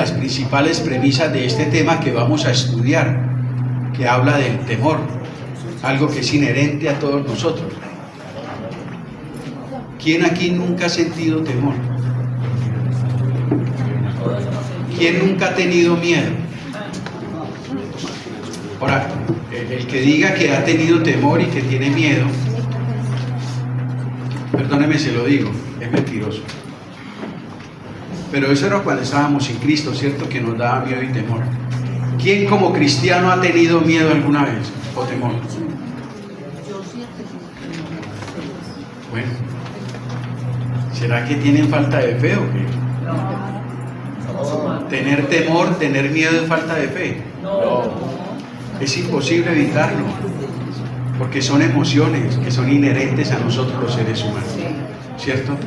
las principales premisas de este tema que vamos a estudiar, que habla del temor, algo que es inherente a todos nosotros. ¿Quién aquí nunca ha sentido temor? ¿Quién nunca ha tenido miedo? Ahora, el que diga que ha tenido temor y que tiene miedo, perdóneme, se lo digo, es mentiroso. Pero eso era cuando estábamos sin Cristo, ¿cierto? Que nos daba miedo y temor. ¿Quién como cristiano ha tenido miedo alguna vez o temor? Bueno, ¿será que tienen falta de fe o qué? Tener temor, tener miedo es falta de fe. Es imposible evitarlo, porque son emociones que son inherentes a nosotros los seres humanos, ¿cierto?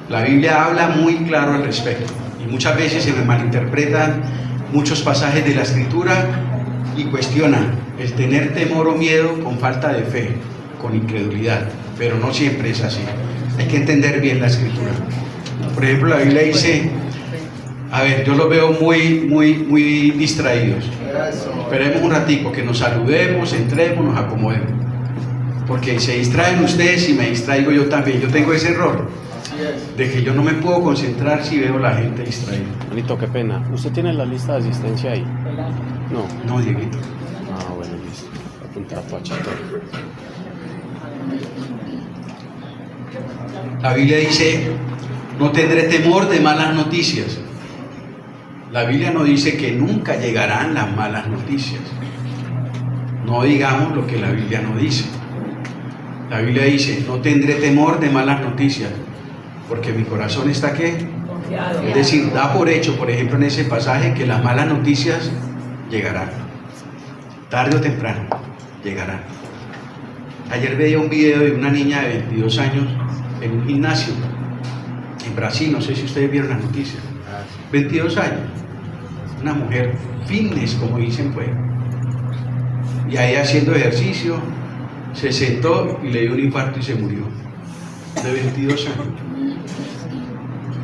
La Biblia habla muy claro al respecto, y muchas veces se me malinterpretan muchos pasajes de la Escritura y cuestionan el tener temor o miedo con falta de fe, con incredulidad, pero no siempre es así. Hay que entender bien la Escritura. Por ejemplo, la Biblia dice, a ver, yo los veo muy distraídos. Esperemos un ratico, que nos saludemos, entremos, nos acomodemos. Porque se distraen ustedes y me distraigo yo también. Yo tengo ese error de que yo no me puedo concentrar si veo a la gente distraída. Manito, qué pena. ¿Usted tiene la lista de asistencia ahí? No. No, Dieguito. Ah, bueno, listo. Apuntar a Pachito. La Biblia dice, no tendré temor de malas noticias. La Biblia no dice que nunca llegarán las malas noticias. No digamos lo que la Biblia no dice. La Biblia dice, no tendré temor de malas noticias, porque mi corazón está ¿qué? Es decir, da por hecho, por ejemplo, en ese pasaje, que las malas noticias llegarán. Tarde o temprano, llegarán. Ayer veía un video de una niña de 22 años en un gimnasio en Brasil, no sé si ustedes vieron la noticia. 22 años, una mujer fitness, como dicen, pues, y ahí haciendo ejercicio, se sentó y le dio un infarto y se murió, de 22 años.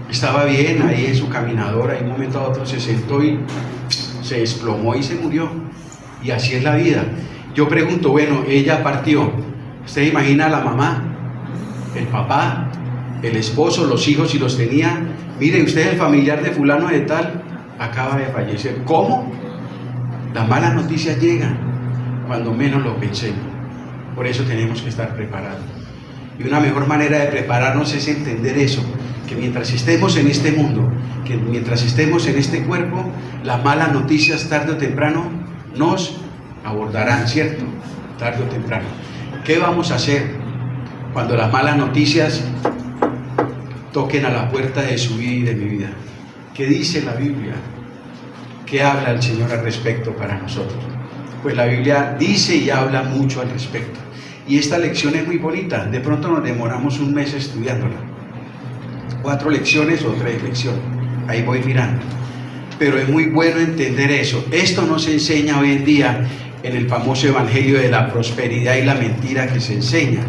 Estaba bien ahí en su caminadora, y de un momento a otro se sentó y se desplomó y se murió. Y así es la vida. Yo pregunto, bueno, ella partió, ¿usted imagina a la mamá, el papá, el esposo, los hijos, si los tenía? Mire, usted es el familiar de fulano de tal, acaba de fallecer. ¿Cómo? Las malas noticias llegan cuando menos lo pensemos. Por eso tenemos que estar preparados. Y una mejor manera de prepararnos es entender eso, que mientras estemos en este mundo, que mientras estemos en este cuerpo, las malas noticias tarde o temprano nos abordarán, ¿cierto? Tarde o temprano. ¿Qué vamos a hacer cuando las malas noticias toquen a la puerta de su vida y de mi vida? ¿Qué dice la Biblia? ¿Qué habla el Señor al respecto para nosotros? Pues la Biblia dice y habla mucho al respecto. Y esta lección es muy bonita. De pronto nos demoramos un mes estudiándola. 4 lecciones o 3 lecciones. Ahí voy mirando. Pero es muy bueno entender eso. Esto no se enseña hoy en día en el famoso evangelio de la prosperidad y la mentira que se enseña.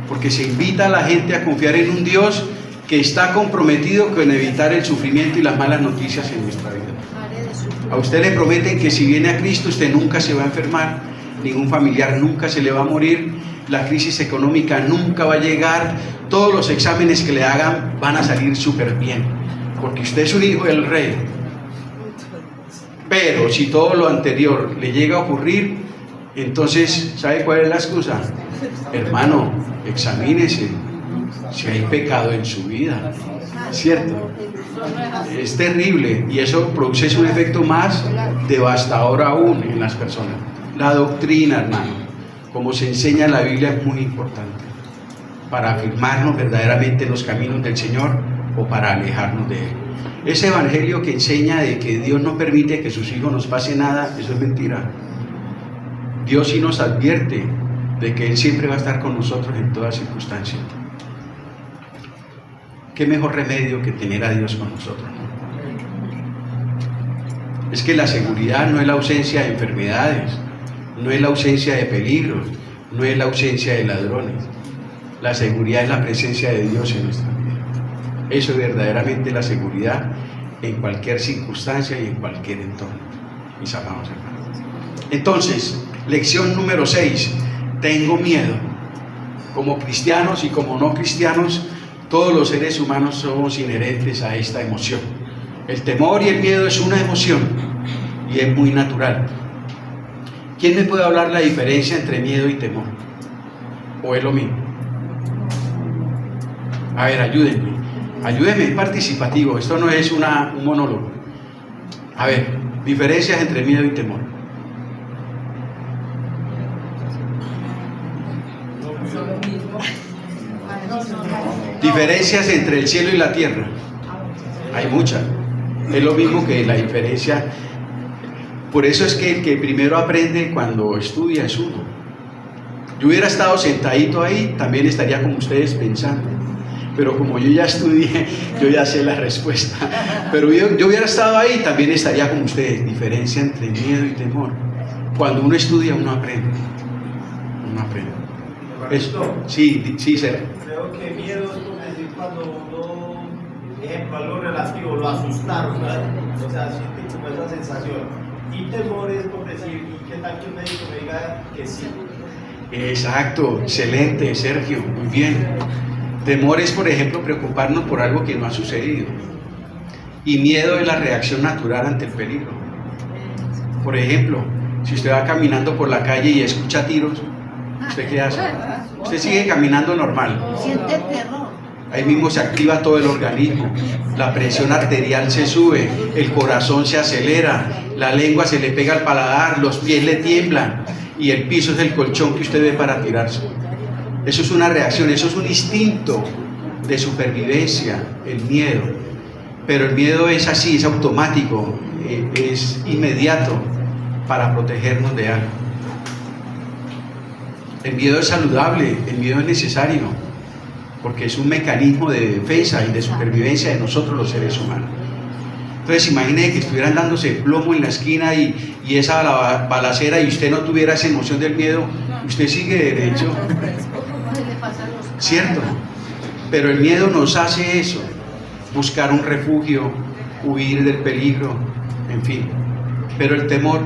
Porque se invita a la gente a confiar en un Dios que está comprometido con evitar el sufrimiento y las malas noticias en nuestra vida. A usted le prometen que si viene a Cristo usted nunca se va a enfermar, ningún familiar nunca se le va a morir, la crisis económica nunca va a llegar, todos los exámenes que le hagan van a salir súper bien, porque usted es un hijo del rey. Pero si todo lo anterior le llega a ocurrir, entonces, ¿sabe cuál es la excusa? Hermano, examínese si hay pecado en su vida, ¿cierto? Es terrible, y eso produce un efecto más devastador aún en las personas. La doctrina, hermano, como se enseña en la Biblia, es muy importante para afirmarnos verdaderamente en los caminos del Señor o para alejarnos de Él. Ese evangelio que enseña de que Dios no permite que sus hijos nos pase nada, eso es mentira. Dios sí nos advierte de que Él siempre va a estar con nosotros en toda circunstancia. ¿Qué mejor remedio que tener a Dios con nosotros? Es que la seguridad no es la ausencia de enfermedades, no es la ausencia de peligros, no es la ausencia de ladrones. La seguridad es la presencia de Dios en nuestra vida. Eso es verdaderamente la seguridad en cualquier circunstancia y en cualquier entorno, mis amados hermanos. Entonces, lección número 6, tengo miedo. Como cristianos y como no cristianos, todos los seres humanos somos inherentes a esta emoción. El temor y el miedo es una emoción y es muy natural. ¿Quién me puede hablar la diferencia entre miedo y temor? ¿O es lo mismo? A ver, ayúdenme, es participativo, esto no es un monólogo. A ver, diferencias entre miedo y temor. Diferencias entre el cielo y la tierra. Hay muchas. Es lo mismo que la diferencia. Por eso es que el que primero aprende cuando estudia es uno. Yo hubiera estado sentadito ahí, también estaría como ustedes pensando. Pero como yo ya estudié, yo ya sé la respuesta. Pero yo hubiera estado ahí, también estaría como ustedes. Diferencia entre miedo y temor. Cuando uno estudia, uno aprende. Uno aprende. Eso, sí, Sergio. Creo que miedo es por decir cuando uno, ejemplo, algo relativo, lo asustaron, ¿verdad? O sea, siente como esa sensación. Y temor es por decir, ¿y qué tal que un médico me diga que sí? Exacto, excelente, Sergio, muy bien. Temor es, por ejemplo, preocuparnos por algo que no ha sucedido. Y miedo es la reacción natural ante el peligro. Por ejemplo, si usted va caminando por la calle y escucha tiros, ¿usted qué hace? Usted sigue caminando normal. Siente terror. Ahí mismo se activa todo el organismo, la presión arterial se sube, el corazón se acelera, la lengua se le pega al paladar, los pies le tiemblan y el piso es el colchón que usted ve para tirarse. Eso es una reacción, eso es un instinto de supervivencia, el miedo. Pero el miedo es así, es automático, es inmediato para protegernos de algo. El miedo es saludable, el miedo es necesario, porque es un mecanismo de defensa y de supervivencia de nosotros los seres humanos. Entonces imagine que estuvieran dándose plomo en la esquina y esa balacera y usted no tuviera esa emoción del miedo, usted sigue derecho, ¿cierto? Pero el miedo nos hace eso, buscar un refugio, huir del peligro, en fin. Pero el temor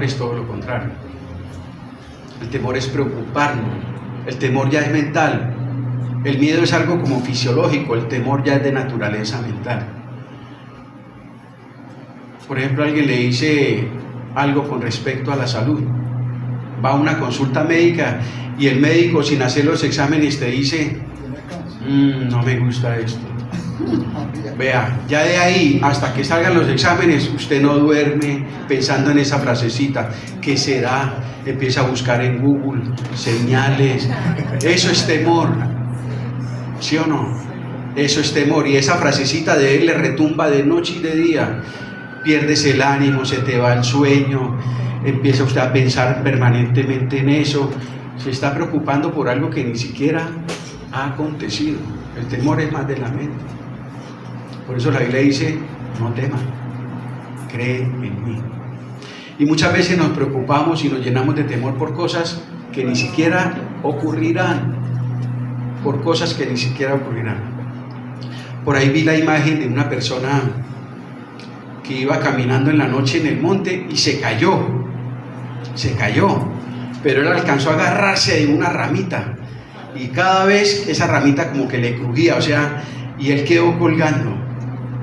es todo lo contrario. El temor es preocuparnos, el temor ya es mental. El miedo es algo como fisiológico, el temor ya es de naturaleza mental. Por ejemplo, alguien le dice algo con respecto a la salud. Va a una consulta médica y el médico, sin hacer los exámenes, te dice, no me gusta esto. Vea, ya de ahí hasta que salgan los exámenes, usted no duerme pensando en esa frasecita. ¿Qué será? Empieza a buscar en Google señales. Eso es temor. ¿Sí o no? Eso es temor. Y esa frasecita de él le retumba de noche y de día. Pierdes el ánimo, se te va el sueño, empieza usted a pensar permanentemente en eso. Se está preocupando por algo que ni siquiera ha acontecido. El temor es más de la mente. Por eso la Biblia dice, no temas, cree en mí. Y muchas veces nos preocupamos y nos llenamos de temor por cosas que ni siquiera ocurrirán. Por cosas que ni siquiera ocurrirán. Por ahí vi la imagen de una persona que iba caminando en la noche en el monte y se cayó, pero él alcanzó a agarrarse de una ramita y cada vez esa ramita como que le crujía, o sea, y él quedó colgando.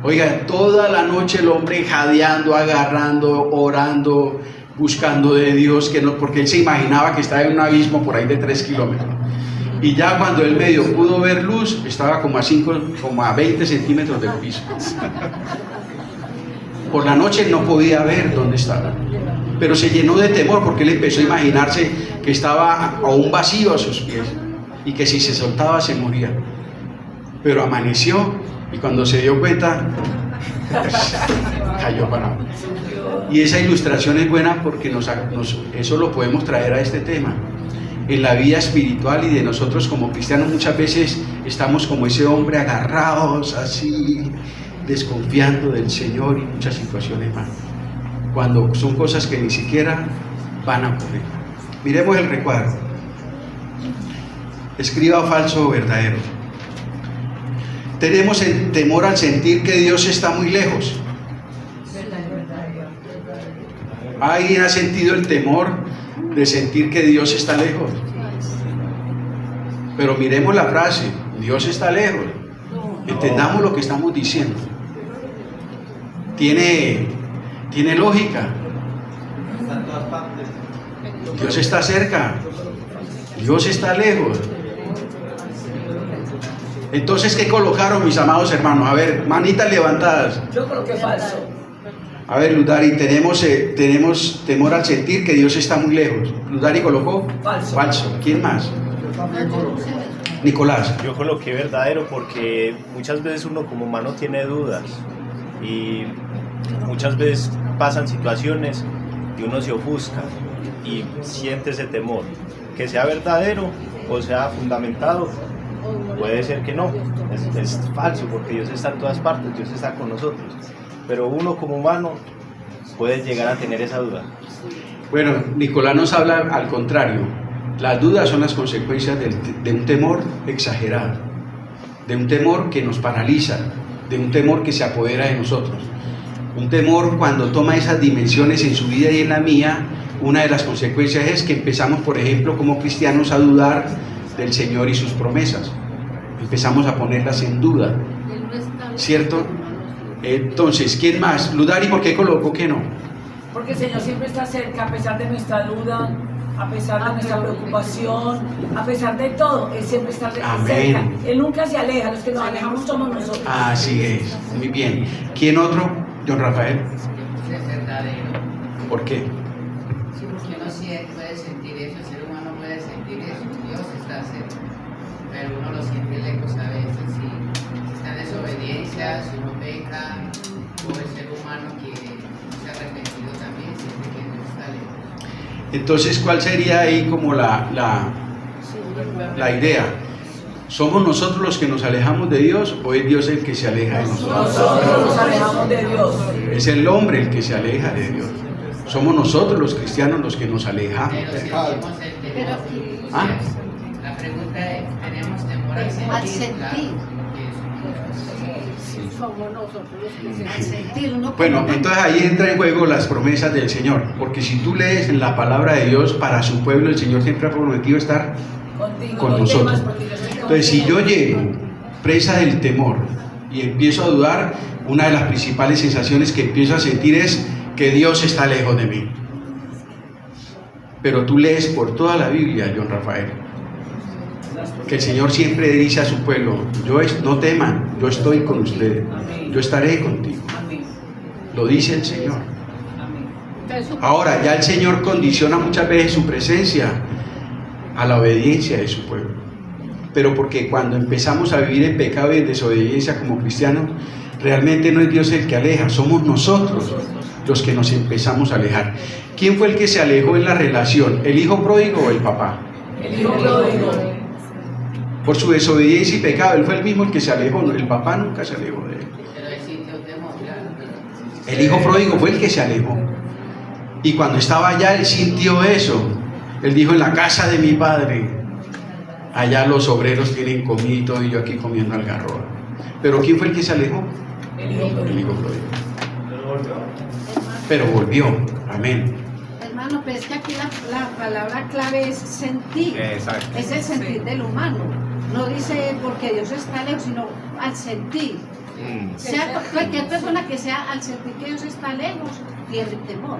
Oiga, toda la noche el hombre jadeando, agarrando, orando, buscando de Dios, que no, porque él se imaginaba que estaba en un abismo por ahí de 3 kilómetros. Y ya cuando él medio pudo ver luz, estaba como a 20 centímetros del piso. Por la noche no podía ver dónde estaba, pero se llenó de temor porque él empezó a imaginarse que estaba a un vacío a sus pies y que si se soltaba se moría. Pero amaneció y cuando se dio cuenta, pues, cayó parado. Y esa ilustración es buena porque eso lo podemos traer a este tema. En la vida espiritual y de nosotros como cristianos muchas veces estamos como ese hombre agarrados así, desconfiando del Señor y muchas situaciones más, cuando son cosas que ni siquiera van a ocurrir. Miremos el recuadro. Escriba falso o verdadero. Tenemos el temor al sentir que Dios está muy lejos. ¿Alguien ha sentido el temor de sentir que Dios está lejos? Pero miremos la frase, Dios está lejos. Entendamos lo que estamos diciendo. Tiene lógica. Está en todas partes. Dios está cerca. Dios está lejos. Entonces, ¿qué colocaron, mis amados hermanos? A ver, manitas levantadas. Yo creo que falso. A ver, Ludari, tenemos temor al sentir que Dios está muy lejos. Ludari colocó Falso. falso. ¿Quién más? Nicolás. Yo coloqué verdadero porque muchas veces uno como humano tiene dudas y muchas veces pasan situaciones y uno se ofusca y siente ese temor. Que sea verdadero o sea fundamentado, puede ser que no, es falso porque Dios está en todas partes, Dios está con nosotros. Pero uno como humano puede llegar a tener esa duda. Bueno, Nicolás nos habla al contrario. Las dudas son las consecuencias de un temor exagerado, de un temor que nos paraliza, de un temor que se apodera de nosotros. Un temor cuando toma esas dimensiones en su vida y en la mía, una de las consecuencias es que empezamos, por ejemplo, como cristianos a dudar del Señor y sus promesas. Empezamos a ponerlas en duda, ¿cierto? Entonces, ¿quién más? Ludari, ¿por qué colocó que no? Porque el Señor siempre está cerca, a pesar de nuestra duda, a pesar de nuestra preocupación, a pesar de todo, Él siempre está cerca. Amén. Él nunca se aleja, los que nos alejamos somos nosotros. Así es, muy bien. ¿Quién otro? John Rafael. Es verdadero. ¿Por qué? Sí, porque uno sí puede sentir eso, el ser humano puede sentir eso, Dios está cerca, pero uno lo siente lejos a veces, si está en desobediencia, si uno peca, o el ser humano que se ha arrepentido también siente que Dios está lejos. Entonces, ¿cuál sería ahí como la idea? ¿Somos nosotros los que nos alejamos de Dios o es Dios el que se aleja de nosotros? Nosotros nos alejamos de Dios. Es el hombre el que se aleja de Dios. Somos nosotros los cristianos los que nos alejamos. Pero sentimos el temor. ¿Ah? La pregunta es, ¿tenemos temor al sentir? Al sentir. Claro, Sí, somos nosotros los que al sentir uno. Bueno, entonces ahí entra en juego las promesas del Señor, porque si tú lees en la palabra de Dios para su pueblo, el Señor siempre ha prometido estar Contigo, con no nosotros. temas, porque yo estoy Entonces, si contigo. yo llego presa del temor y empiezo a dudar, una de las principales sensaciones que empiezo a sentir es que Dios está lejos de mí. Pero tú lees por toda la Biblia, John Rafael, que el Señor siempre dice a su pueblo, no teman, yo estoy con ustedes, yo estaré contigo. Amén. Lo dice el Señor. Amén. Ahora, ya el Señor condiciona muchas veces su presencia a la obediencia de su pueblo. Pero porque cuando empezamos a vivir en pecado y en desobediencia como cristianos, realmente no es Dios el que aleja, somos nosotros los que nos empezamos a alejar. ¿Quién fue el que se alejó en la relación? ¿El hijo pródigo o el papá? El hijo pródigo. Por su desobediencia y pecado, él fue el mismo el que se alejó, el papá nunca se alejó de él. pero él sintió temor, claro. El hijo pródigo fue el que se alejó. Y cuando estaba allá, él sintió eso. Él dijo, en la casa de mi padre, allá los obreros tienen comida y todo, y yo aquí comiendo algarroba. Pero ¿quién fue el que se alejó? El hijo El pródigo. hijo pródigo. Pero volvió. Pero volvió. Amén. Hermano, pero es que aquí la palabra clave es sentir. Exacto. Es el sentir Sí. del humano. No dice porque Dios está lejos, sino al sentir. Sea cualquier persona que sea al sentir que Dios está lejos, pierde temor.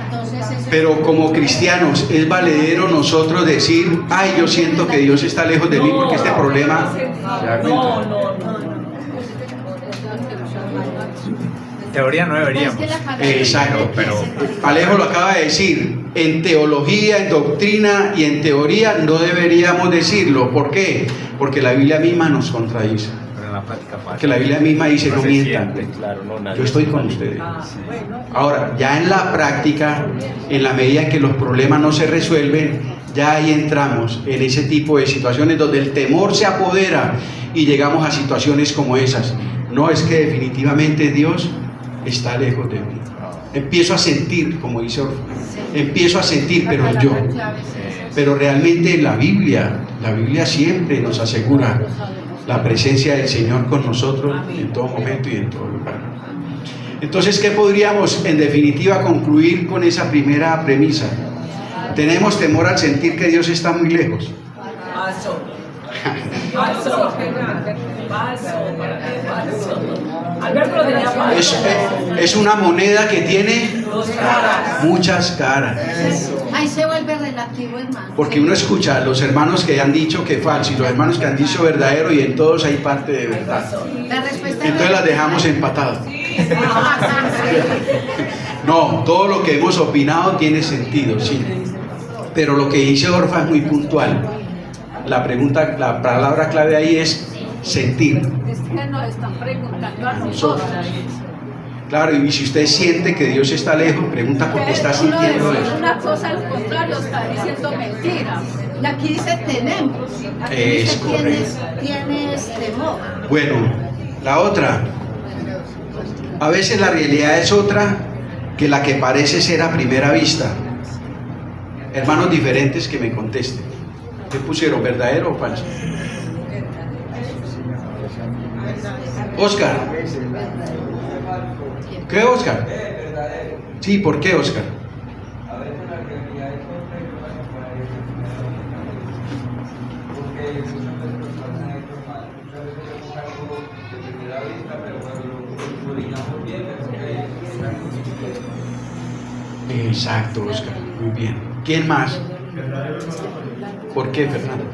Entonces, eso Pero como cristianos, ¿es valedero nosotros decir, ay, yo siento que Dios está lejos de mí porque este problema... ¿Se da cuenta? No. En teoría no deberíamos. Es que la palabra Exacto, dice pero sentir. Alejo lo acaba de decir, en teología, en doctrina y en teoría no deberíamos decirlo. ¿Por qué? Porque la Biblia misma nos contradice. Pero en la práctica pasa. Que la Biblia misma dice, no se mientan, siente. Claro, no, nadie yo estoy se con valida. ustedes. Bueno. Ahora, ya en la práctica, en la medida en que los problemas no se resuelven, ya ahí entramos en ese tipo de situaciones donde el temor se apodera y llegamos a situaciones como esas. No, es que definitivamente Dios está lejos de mí. Empiezo a sentir, como dice Orfeo, empiezo a sentir, La pero palabra yo. clave es esa. Pero realmente la Biblia siempre nos asegura la presencia del Señor con nosotros en todo momento y en todo lugar. Entonces, ¿qué podríamos en definitiva concluir con esa primera premisa? Tenemos temor al sentir que Dios está muy lejos. Falso. Falso. Falso. Alberto lo tenía falso. Es una moneda que tiene Dos caras. muchas caras. Ahí se vuelve relativo, hermano. Porque uno escucha a los hermanos que han dicho que falso y los hermanos que han dicho verdadero, y en todos hay parte de verdad. La respuesta es Entonces las dejamos empatadas. No, todo lo que hemos opinado tiene sentido, sí. Pero lo que dice Orfa es muy puntual. La palabra clave ahí es sentir. Es que nos están preguntando a nosotros. Claro, y si usted siente que Dios está lejos, pregunta por qué está sintiendo eso. Una cosa al contrario, está diciendo mentira. Y aquí dice tenemos. Aquí Es dice tienes temor. Bueno, la otra. A veces la realidad es otra que la que parece ser a primera vista. Hermanos diferentes que me contesten. ¿Qué pusieron, verdadero o falso? Oscar. ¿Qué, Oscar? Sí, ¿por qué, Oscar? A veces la realidad es otra y la que parece porque muchas veces nos pasan estos mal. Muchas veces vemos algo de primera vista, pero cuando lo digamos bien, vemos que es Exacto, Oscar. Muy bien. ¿Quién más? ¿Por qué, Fernando?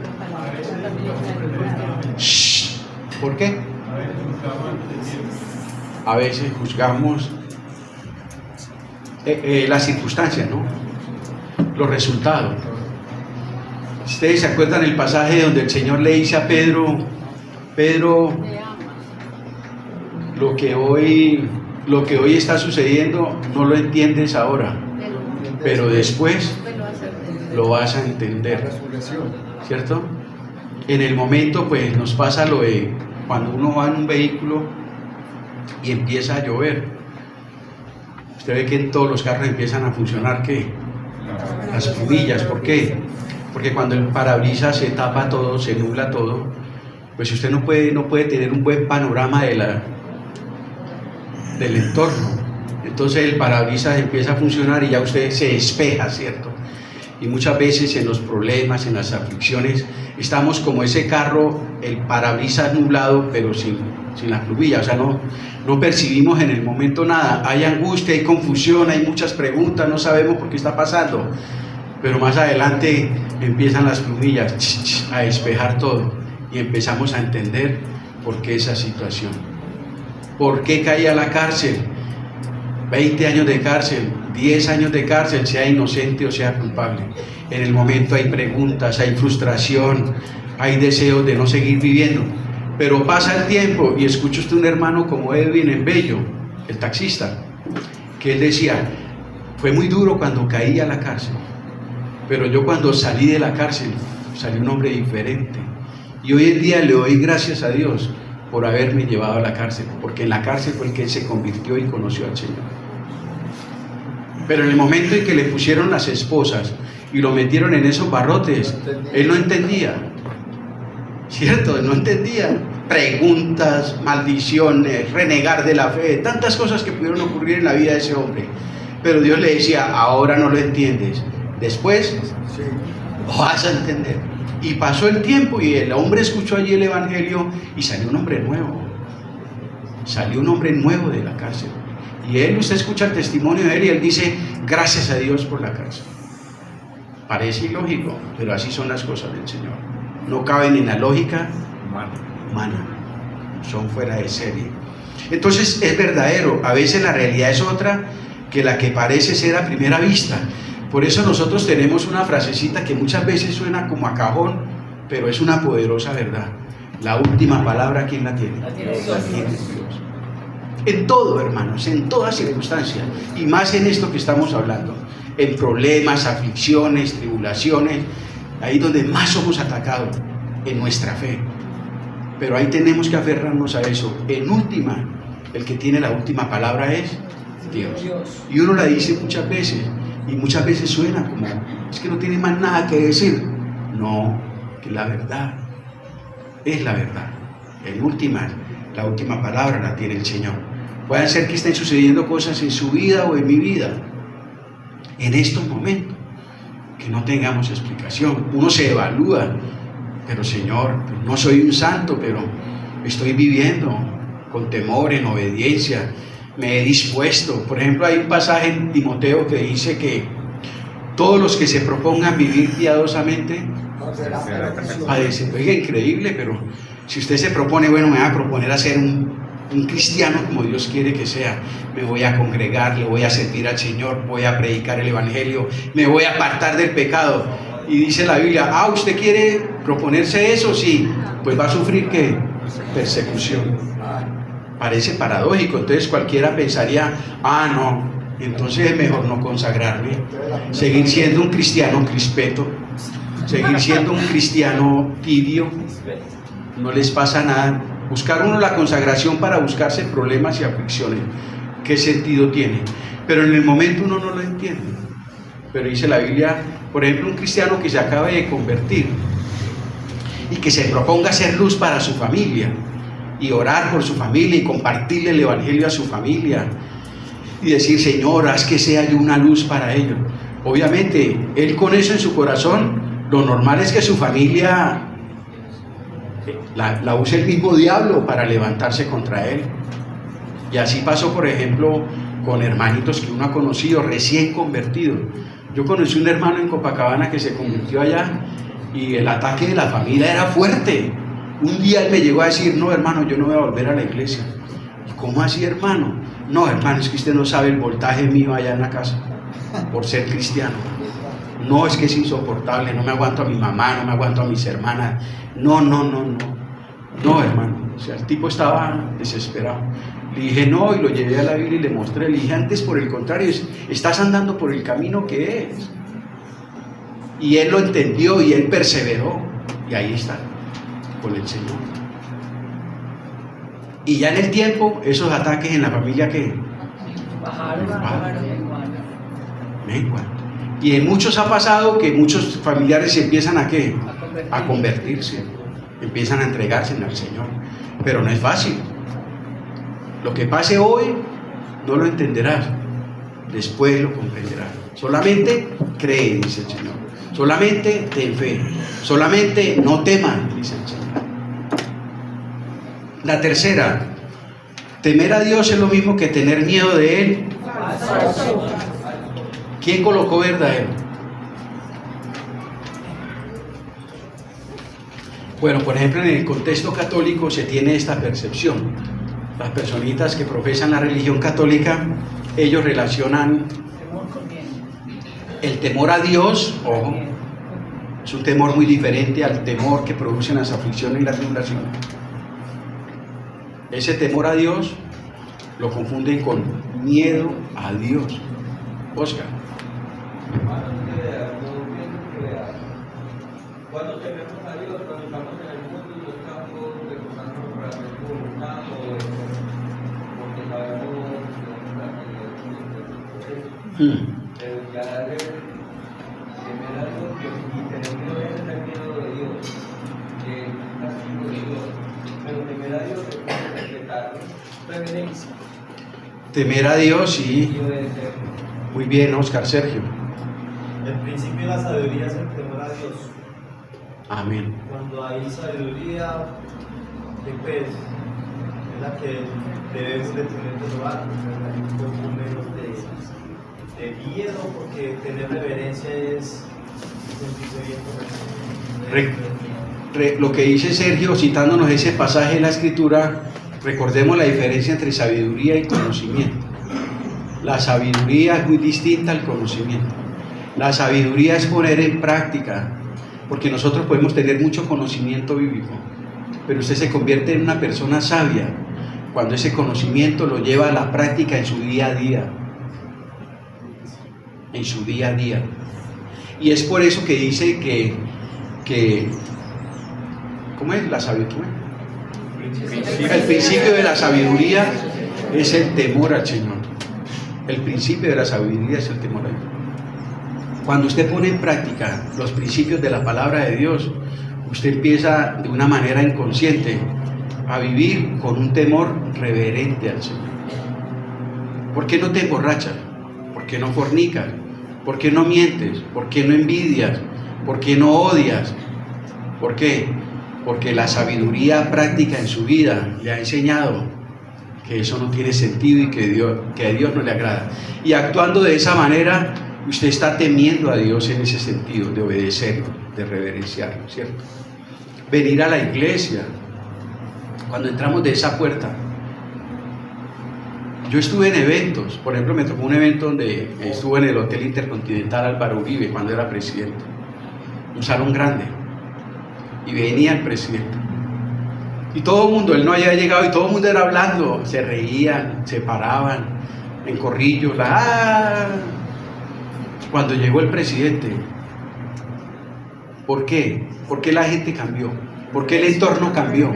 Shh. ¿Por qué? A veces juzgamos las circunstancias, ¿no? Los resultados. Ustedes se acuerdan el pasaje donde el Señor le dice a Pedro, lo que hoy está sucediendo no lo entiendes ahora, pero después lo vas a entender, ¿cierto? En el momento pues nos pasa lo de cuando uno va en un vehículo y empieza a llover. Usted ve que en todos los carros empiezan a funcionar ¿qué? Las plumillas. ¿Por qué? Porque cuando el parabrisas se tapa todo, se nubla todo, pues usted no puede tener un buen panorama del entorno. Entonces el parabrisas empieza a funcionar y ya usted se despeja, ¿cierto? Y muchas veces en los problemas, en las aflicciones, estamos como ese carro, el parabrisas nublado, pero sin la plumilla. O sea, no percibimos en el momento nada. Hay angustia, hay confusión, hay muchas preguntas, no sabemos por qué está pasando. Pero más adelante empiezan las plumillas a despejar todo y empezamos a entender por qué esa situación. ¿Por qué caí a la cárcel? 20 años de cárcel, 10 años de cárcel, sea inocente o sea culpable. En el momento hay preguntas, hay frustración, hay deseos de no seguir viviendo. Pero pasa el tiempo y escucha usted un hermano como Edwin en Bello, el taxista, que él decía, fue muy duro cuando caí a la cárcel, pero yo cuando salí de la cárcel, salí un hombre diferente. Y hoy en día le doy gracias a Dios por haberme llevado a la cárcel, porque en la cárcel fue el que él se convirtió y conoció al Señor. Pero en el momento en que le pusieron las esposas y lo metieron en esos barrotes, él no entendía, ¿cierto? Él no entendía. Preguntas, maldiciones, renegar de la fe, tantas cosas que pudieron ocurrir en la vida de ese hombre. Pero Dios le decía, ahora no lo entiendes, después lo vas a entender. Y pasó el tiempo y el hombre escuchó allí el evangelio y salió un hombre nuevo. Salió un hombre nuevo de la cárcel. Y usted escucha el testimonio de él y él dice, gracias a Dios por la cárcel. Parece ilógico, pero así son las cosas del Señor. No caben en la lógica humana. Son fuera de serie. Entonces es verdadero. A veces la realidad es otra que la que parece ser a primera vista. Por eso nosotros tenemos una frasecita que muchas veces suena como a cajón, pero es una poderosa verdad. La última palabra, ¿quién la tiene? La tiene Dios. La tiene Dios. En todo, hermanos, en todas circunstancias, y más en esto que estamos hablando, en problemas, aflicciones, tribulaciones, ahí donde más somos atacados, en nuestra fe. Pero ahí tenemos que aferrarnos a eso. En última, el que tiene la última palabra es Dios. Y uno la dice muchas veces, y muchas veces suena como, es que no tiene más nada que decir. No, que la verdad es la verdad. En últimas, la última palabra la tiene el Señor. Pueden ser que estén sucediendo cosas en su vida o en mi vida, en estos momentos, que no tengamos explicación. Uno se evalúa, pero Señor, no soy un santo, pero estoy viviendo con temor, en obediencia, me he dispuesto. Por ejemplo, hay un pasaje en Timoteo que dice que todos los que se propongan vivir piadosamente padecen. Oiga, increíble, pero si usted se propone, bueno, me voy a proponer a ser un cristiano como Dios quiere que sea, me voy a congregar, le voy a servir al Señor, voy a predicar el Evangelio, me voy a apartar del pecado. Y dice la Biblia, ¿usted quiere proponerse eso? Sí, pues va a sufrir ¿qué? Persecución. Parece paradójico, entonces cualquiera pensaría, no, entonces es mejor no consagrarme, seguir siendo un cristiano crispeto, seguir siendo un cristiano tibio, no les pasa nada. Buscar uno la consagración para buscarse problemas y aflicciones, ¿qué sentido tiene? Pero en el momento uno no lo entiende. Pero dice la Biblia, por ejemplo, un cristiano que se acabe de convertir y que se proponga hacer luz para su familia y orar por su familia y compartirle el Evangelio a su familia y decir, Señor, haz que sea yo una luz para ellos. Obviamente, él con eso en su corazón, lo normal es que su familia la use el mismo diablo para levantarse contra él. Y así pasó, por ejemplo, con hermanitos que uno ha conocido, recién convertidos. Yo conocí un hermano en Copacabana que se convirtió allá y el ataque de la familia era fuerte. Un día él me llegó a decir, no hermano, yo no voy a volver a la iglesia. ¿Cómo así, hermano? No, hermano, es que usted no sabe el voltaje mío allá en la casa por ser cristiano. No, es que es insoportable, no me aguanto a mi mamá, no me aguanto a mis hermanas. No, hermano. O sea, el tipo estaba desesperado. Le dije no, y lo llevé a la Biblia y le mostré. Le dije, antes por el contrario, estás andando por el camino que es. Y él lo entendió y él perseveró. Y ahí está, con el Señor. Y ya en el tiempo, esos ataques en la familia que menguan. Y en muchos ha pasado que muchos familiares empiezan a ¿qué? A convertirse, empiezan a entregarse al Señor. Pero no es fácil. Lo que pase hoy no lo entenderás, después lo comprenderás. Solamente cree, dice el Señor. Solamente ten fe. Solamente no temas, dice el Señor. La tercera, temer a Dios es lo mismo que tener miedo de Él. ¿Quién colocó verdadero? Bueno, por ejemplo, en el contexto católico se tiene esta percepción. Las personitas que profesan la religión católica, ellos relacionan el temor a Dios, ojo, es un temor muy diferente al temor que producen las aflicciones y la tribulación. Ese temor a Dios lo confunden con miedo a Dios. Oscar. Cuando tememos a Dios, cuando estamos en el mundo y no estamos recordando por la voluntad o porque sabemos pero ya debe temer a Dios y tener miedo es tener miedo de Dios, que es castigo de Dios, pero temer a Dios es respetar, reverencia. Temer a Dios, sí. Muy bien, Oscar. Sergio. El principio de la sabiduría es el temor a Dios. Amén. Cuando hay sabiduría, pues, es la que debemos de tener de lo alto, hay un poco menos de miedo, porque tener reverencia es sentirse bien con el Lo que dice Sergio, citándonos ese pasaje de la Escritura, recordemos la diferencia entre sabiduría y conocimiento. La sabiduría es muy distinta al conocimiento. La sabiduría es poner en práctica, porque nosotros podemos tener mucho conocimiento bíblico, pero usted se convierte en una persona sabia cuando ese conocimiento lo lleva a la práctica en su día a día. En su día a día. Y es por eso que dice que ¿cómo es la sabiduría? El principio de la sabiduría es el temor al Señor. El principio de la sabiduría es el temor a Dios. Cuando usted pone en práctica los principios de la palabra de Dios, usted empieza de una manera inconsciente a vivir con un temor reverente al Señor. ¿Por qué no te emborrachas? ¿Por qué no fornicas? ¿Por qué no mientes? ¿Por qué no envidias? ¿Por qué no odias? ¿Por qué? Porque la sabiduría práctica en su vida le ha enseñado que eso no tiene sentido y que a Dios no le agrada. Y actuando de esa manera, usted está temiendo a Dios en ese sentido, de obedecerlo, de reverenciarlo, ¿cierto? Venir a la iglesia, cuando entramos de esa puerta. Yo estuve en eventos, por ejemplo, me tocó un evento donde estuve en el Hotel Intercontinental Álvaro Uribe cuando era presidente, un salón grande, y venía el presidente. Y todo el mundo, él no había llegado y todo el mundo era hablando, se reían, se paraban en corrillos. Cuando llegó el presidente, ¿por qué? ¿Por qué la gente cambió? ¿Por qué el entorno cambió?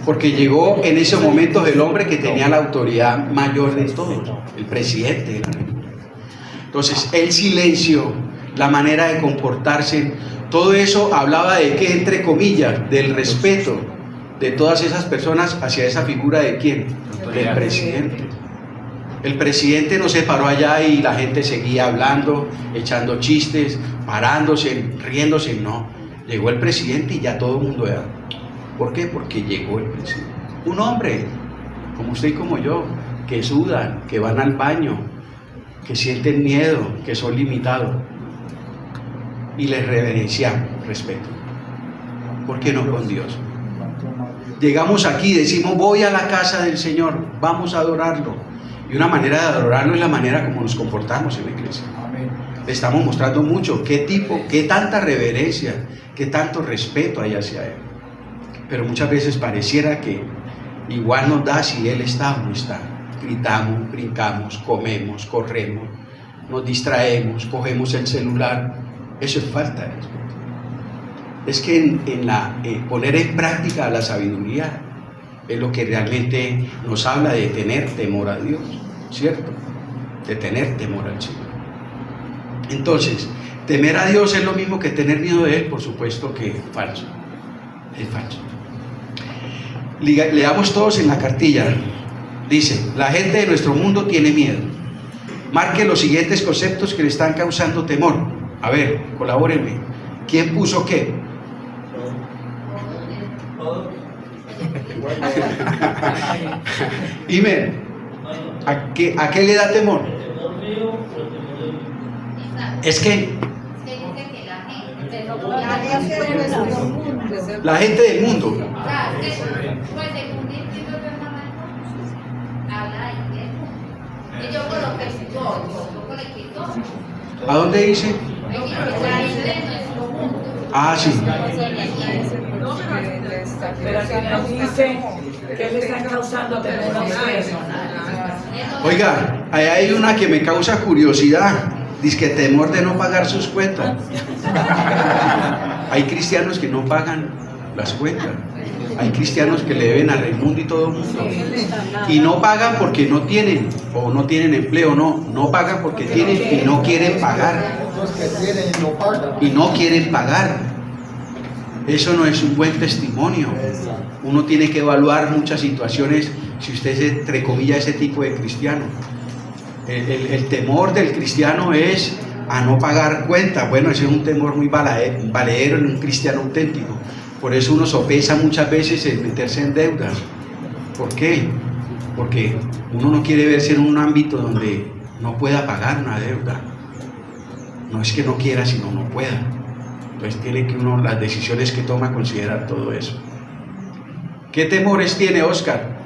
Porque llegó en esos momentos el hombre que tenía la autoridad mayor de todos, el presidente de la República. Entonces, el silencio, la manera de comportarse, todo eso hablaba de que, entre comillas, del respeto de todas esas personas hacia esa figura de ¿quién? Del presidente. El presidente no se paró allá y la gente seguía hablando, echando chistes, parándose, riéndose, no. Llegó el presidente y ya todo el mundo era. ¿Por qué? Porque llegó el presidente. Un hombre, como usted y como yo, que sudan, que van al baño, que sienten miedo, que son limitados. Y les reverenciamos, respeto. ¿Por qué no con Dios? Llegamos aquí, decimos, voy a la casa del Señor, vamos a adorarlo. Y una manera de adorarlo es la manera como nos comportamos en la iglesia. Le estamos mostrando mucho, qué tanta reverencia, qué tanto respeto hay hacia Él. Pero muchas veces pareciera que igual nos da si Él está o no está. Gritamos, brincamos, comemos, corremos, nos distraemos, cogemos el celular. Eso es falta de respeto. Es que poner en práctica la sabiduría es lo que realmente nos habla de tener temor a Dios, ¿cierto? De tener temor al Señor. Entonces, temer a Dios es lo mismo que tener miedo de Él, por supuesto que falso. Es falso. Leamos todos en la cartilla. Dice, la gente de nuestro mundo tiene miedo. Marque los siguientes conceptos que le están causando temor. A ver, colabórenme. ¿Quién puso qué? Imer, ¿a qué le da temor? Es que la gente del mundo. ¿A dónde dice? Ah, sí. Pero aquí nos dice que le están causando temor a ustedes. Oiga, ahí hay una que me causa curiosidad. Dice que temor de no pagar sus cuentas. Hay cristianos que no pagan las cuentas. Hay cristianos que le deben a Raimundo y todo el mundo. Y no pagan porque no tienen, o no tienen empleo, no pagan porque tienen y no quieren pagar. Y no quieren pagar. Eso no es un buen testimonio. Uno tiene que evaluar muchas situaciones si usted es, entre comillas, ese tipo de cristiano. El temor del cristiano es a no pagar cuenta. Bueno, ese es un temor muy valedero en un cristiano auténtico. Por eso uno sopesa muchas veces el meterse en deudas. ¿Por qué? Porque uno no quiere verse en un ámbito donde no pueda pagar una deuda. No es que no quiera, sino no pueda. Entonces tiene que uno, las decisiones que toma, considerar todo eso. ¿Qué temores tiene Oscar?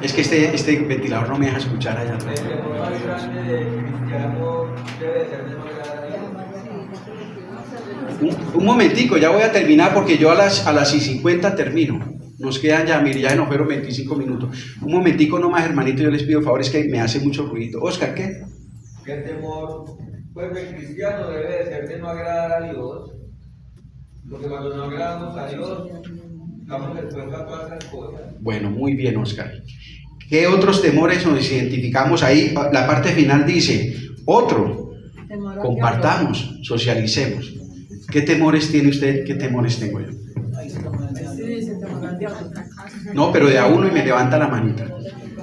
Es que este ventilador no me deja escuchar allá atrás. El temor más grande del cristiano debe ser de no agradar a Dios. Un momentico, ya voy a terminar porque yo a las 50 termino. Nos quedan ya, mire, ya nos fueron 25 minutos. Un momentico nomás, hermanito, yo les pido favor, es que me hace mucho ruido. Oscar, ¿qué? Que el temor, pues el cristiano debe de ser de no agradar a Dios, porque cuando no agradamos a Dios, estamos expuestos a todas las cosas. Bueno, muy bien, Oscar. ¿Qué otros temores nos identificamos ahí? La parte final dice, otro, compartamos, socialicemos. ¿Qué temores tiene usted? ¿Qué temores tengo yo? No, pero de a uno y me levanta la manita.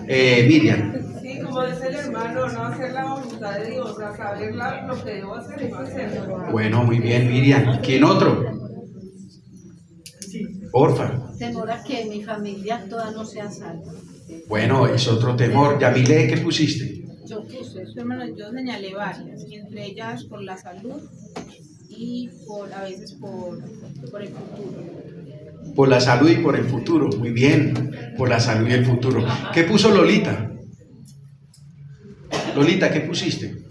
Miriam. Sí, como dice el hermano, no hacer la voluntad de Dios, a saber lo que debo hacer y no hacerlo. Bueno, muy bien, Miriam. ¿Quién otro? Porfa. Temor a que mi familia toda no sea salva. Bueno, es otro temor. Yamile, ¿qué pusiste? Yo puse eso. Hermano, yo señalé varias, y entre ellas por la salud y a veces por el futuro. Por la salud y por el futuro. Muy bien, por la salud y el futuro. ¿Qué puso Lolita? Lolita, ¿qué pusiste?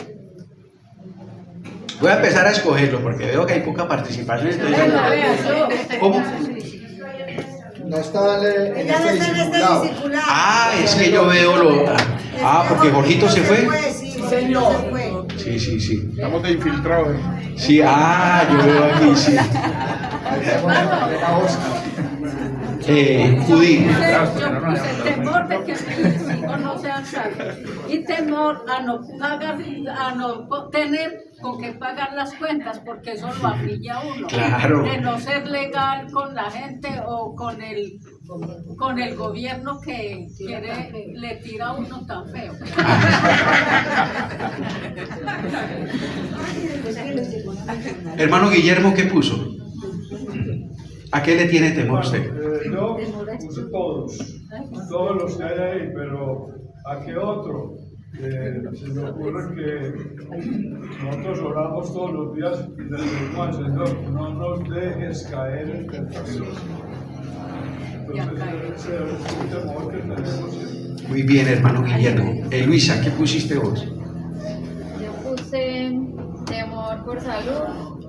Voy a empezar a escogerlo porque veo que hay poca participación. Entonces, ¿cómo? No está en este discipulado. Es que yo veo lo... porque Jorgito se fue. Sí, señor. Sí. Estamos de infiltrados. Sí, yo veo aquí, sí. Judí. Yo puse temor de que mis hijos no sean salvos y temor a no pagar, a no tener con qué pagar las cuentas, porque eso lo afilla a uno. Claro. De no ser legal con la gente o con el gobierno que le tira a uno tan feo. Hermano Guillermo, ¿qué puso? ¿A qué le tiene temor usted? Yo puse todos los que hay ahí, pero ¿a qué otro? Se me ocurre que nosotros oramos todos los días y le decimos al Señor, no nos dejes caer en tentación. Entonces, ese es un temor que tenemos siempre. Muy bien, hermano Guillermo. Luisa, ¿qué pusiste vos? Yo puse temor por salud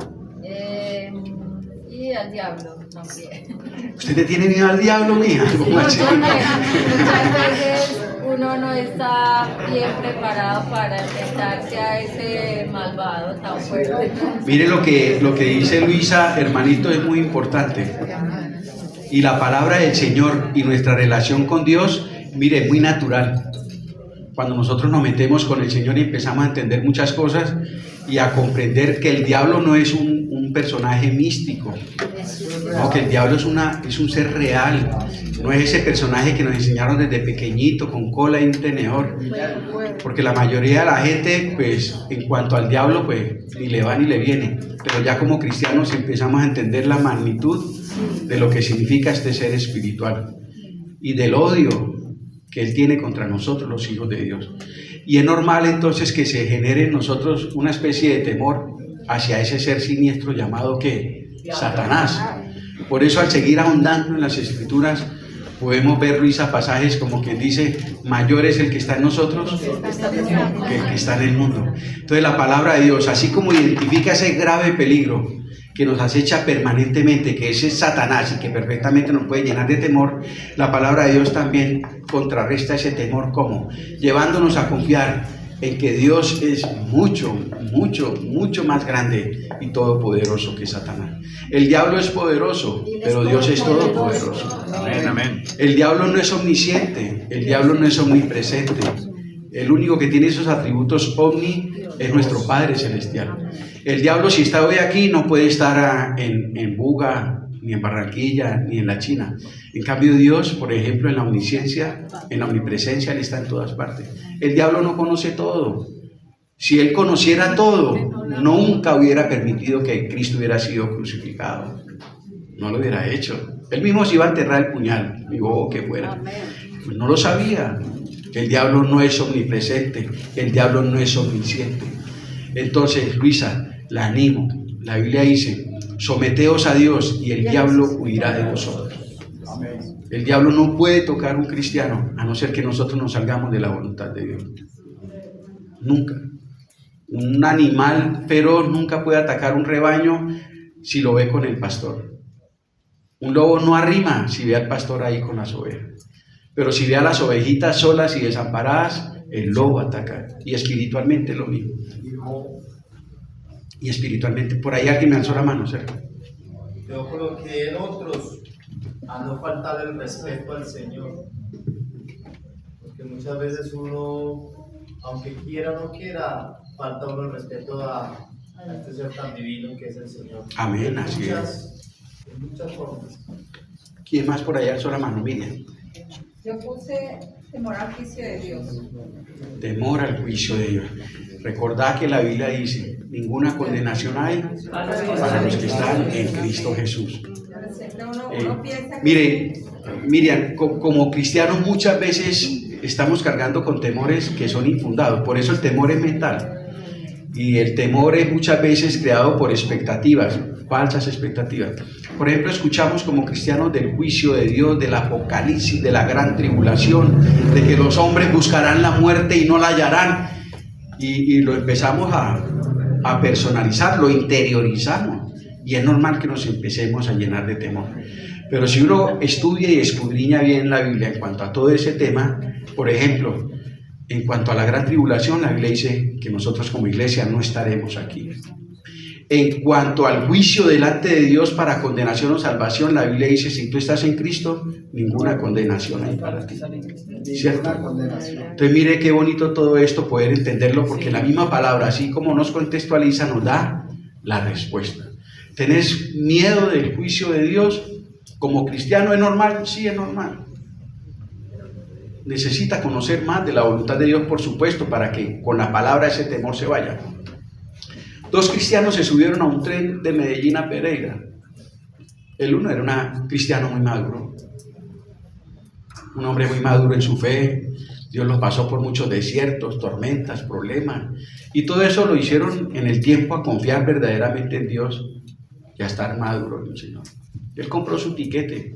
y al diablo también. ¿Usted le tiene miedo al diablo, mija? Muchas veces uno no está bien preparado para enfrentarse a ese malvado tan fuerte. Mire lo que dice Luisa, hermanito, es muy importante. Y la palabra del Señor y nuestra relación con Dios, mire, es muy natural. Cuando nosotros nos metemos con el Señor y empezamos a entender muchas cosas y a comprender que el diablo no es un personaje místico, no, que el diablo es un ser real, no es ese personaje que nos enseñaron desde pequeñito con cola y un tenedor, porque la mayoría de la gente, pues, en cuanto al diablo, pues, ni le va ni le viene, pero ya como cristianos empezamos a entender la magnitud de lo que significa este ser espiritual y del odio que él tiene contra nosotros, los hijos de Dios. Y es normal entonces que se genere en nosotros una especie de temor hacia ese ser siniestro llamado ¿qué? Satanás. Por eso, al seguir ahondando en las Escrituras, podemos ver, Luisa, pasajes como quien dice, mayor es el que está en nosotros que el que está en el mundo. Entonces la palabra de Dios, así como identifica ese grave peligro que nos acecha permanentemente, que ese es Satanás y que perfectamente nos puede llenar de temor, la palabra de Dios también contrarresta ese temor, ¿cómo? Llevándonos a confiar en que Dios es mucho, mucho, mucho más grande y todopoderoso que Satanás. El diablo es poderoso, pero Dios es todopoderoso. Amén, amén. El diablo no es omnisciente, el diablo no es omnipresente. El único que tiene esos atributos omni es nuestro Padre Celestial. El diablo, si está hoy aquí, no puede estar en Buga, ni en Barranquilla, ni en la China. En cambio, Dios, por ejemplo, en la omnisciencia, en la omnipresencia, Él está en todas partes. El diablo no conoce todo. Si Él conociera todo, nunca hubiera permitido que Cristo hubiera sido crucificado. No lo hubiera hecho. Él mismo se iba a enterrar el puñal, digo, que fuera. Pues no lo sabía. El diablo no es omnipresente, el diablo no es omnisciente. Entonces, Luisa, la animo. La Biblia dice, someteos a Dios y el diablo huirá de vosotros. El diablo no puede tocar a un cristiano a no ser que nosotros nos salgamos de la voluntad de Dios. Nunca. Un animal feroz nunca puede atacar un rebaño si lo ve con el pastor. Un lobo no arrima si ve al pastor ahí con las ovejas. Pero si ve a las ovejitas solas y desamparadas, el lobo ataca. Y espiritualmente lo mismo. Y espiritualmente, por ahí alguien me alzó la mano, cerca. Yo coloqué en otros a no faltar el respeto al Señor. Porque muchas veces uno, aunque quiera o no quiera, falta uno el respeto a este ser tan divino que es el Señor. Amén, así es. En muchas formas. ¿Quién más por allá alzó la mano? Miriam. Yo puse temor al juicio de Dios. Temor al juicio de Dios. Recordad que la Biblia dice, ninguna condenación hay para los que están en Cristo Jesús. Siempre uno piensa que... Mire, Miriam, como cristianos muchas veces estamos cargando con temores que son infundados, por eso el temor es mental. Y el temor es muchas veces creado por expectativas, falsas expectativas. Por ejemplo, escuchamos como cristianos del juicio de Dios, del apocalipsis, de la gran tribulación, de que los hombres buscarán la muerte y no la hallarán. Y lo empezamos a personalizar, lo interiorizamos. Y es normal que nos empecemos a llenar de temor. Pero si uno estudia y escudriña bien la Biblia en cuanto a todo ese tema, por ejemplo, en cuanto a la gran tribulación, la Biblia dice que nosotros como iglesia no estaremos aquí. En cuanto al juicio delante de Dios para condenación o salvación, la Biblia dice, si tú estás en Cristo, ninguna condenación hay para ti. ¿Cierto? Entonces mire qué bonito todo esto, poder entenderlo, porque la misma palabra, así como nos contextualiza, nos da la respuesta. ¿Tenés miedo del juicio de Dios? ¿Como cristiano es normal? Sí, es normal. Necesita conocer más de la voluntad de Dios, por supuesto, para que con la palabra ese temor se vaya. 2 cristianos se subieron a un tren de Medellín a Pereira. El uno era un cristiano muy maduro, un hombre muy maduro en su fe. Dios los pasó por muchos desiertos, tormentas, problemas, y todo eso lo hicieron en el tiempo a confiar verdaderamente en Dios y a estar maduro en el Señor. Él compró su tiquete